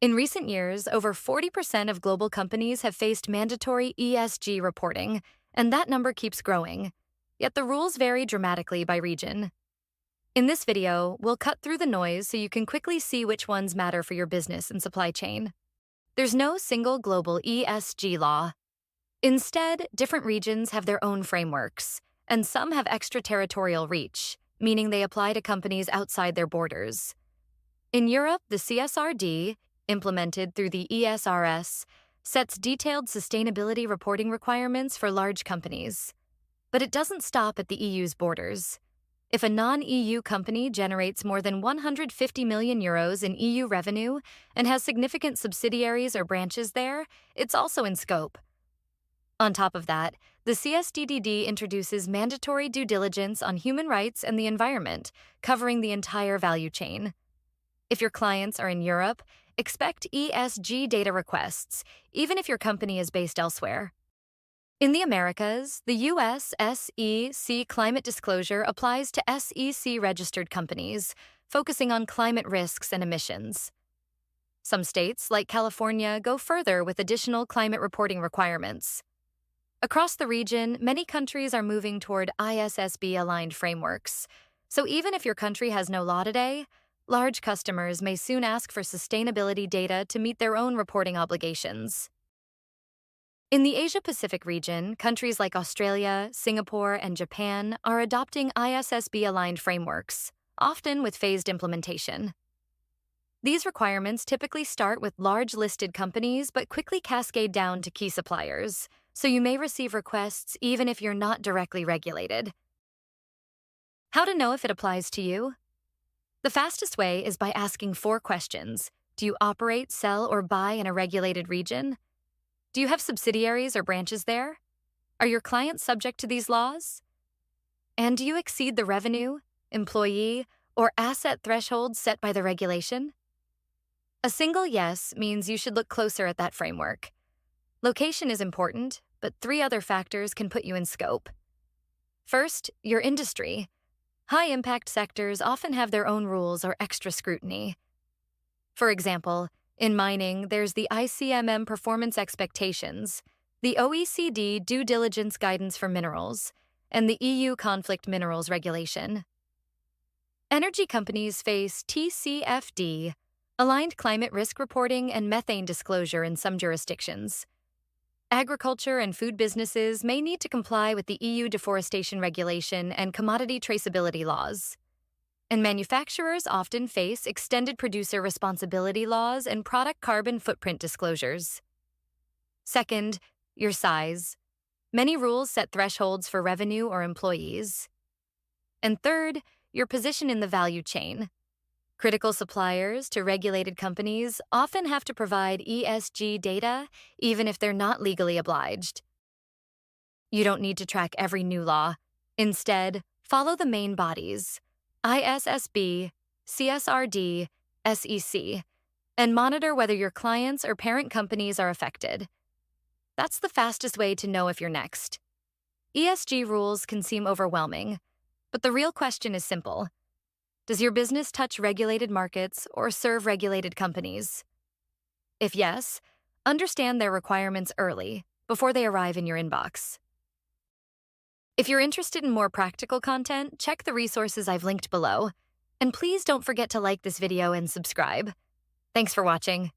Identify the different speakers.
Speaker 1: In recent years, over 40% of global companies have faced mandatory ESG reporting, and that number keeps growing. Yet the rules vary dramatically by region. In this video, we'll cut through the noise so you can quickly see which ones matter for your business and supply chain. There's no single global ESG law. Instead, different regions have their own frameworks, and some have extraterritorial reach, meaning they apply to companies outside their borders. In Europe, the CSRD, implemented through the ESRS, sets detailed sustainability reporting requirements for large companies. But it doesn't stop at the EU's borders. If a non-EU company generates more than 150 million euros in EU revenue and has significant subsidiaries or branches there, it's also in scope. On top of that, the CSDDD introduces mandatory due diligence on human rights and the environment, covering the entire value chain. If your clients are in Europe, expect ESG data requests, even if your company is based elsewhere. In the Americas, the U.S. SEC climate disclosure applies to SEC-registered companies, focusing on climate risks and emissions. Some states, like California, go further with additional climate reporting requirements. Across the region, many countries are moving toward ISSB-aligned frameworks, so even if your country has no law today, large customers may soon ask for sustainability data to meet their own reporting obligations. In the Asia-Pacific region, countries like Australia, Singapore, and Japan are adopting ISSB-aligned frameworks, often with phased implementation. These requirements typically start with large listed companies but quickly cascade down to key suppliers, so you may receive requests even if you're not directly regulated. How to know if it applies to you? The fastest way is by asking 4 questions. Do you operate, sell, or buy in a regulated region? Do you have subsidiaries or branches there? Are your clients subject to these laws? And do you exceed the revenue, employee, or asset thresholds set by the regulation? A single yes means you should look closer at that framework. Location is important, but 3 other factors can put you in scope. First, your industry. High-impact sectors often have their own rules or extra scrutiny. For example, in mining, there's the ICMM performance expectations, the OECD due diligence guidance for minerals, and the EU conflict minerals regulation. Energy companies face TCFD, aligned climate risk reporting and methane disclosure in some jurisdictions. Agriculture and food businesses may need to comply with the EU deforestation regulation and commodity traceability laws. And manufacturers often face extended producer responsibility laws and product carbon footprint disclosures. Second, your size. Many rules set thresholds for revenue or employees. And third, your position in the value chain. Critical suppliers to regulated companies often have to provide ESG data, even if they're not legally obliged. You don't need to track every new law. Instead, follow the main bodies, ISSB, CSRD, SEC, and monitor whether your clients or parent companies are affected. That's the fastest way to know if you're next. ESG rules can seem overwhelming, but the real question is simple. Does your business touch regulated markets or serve regulated companies? If yes, understand their requirements early, before they arrive in your inbox. If you're interested in more practical content, check the resources I've linked below. And please don't forget to like this video and subscribe. Thanks for watching.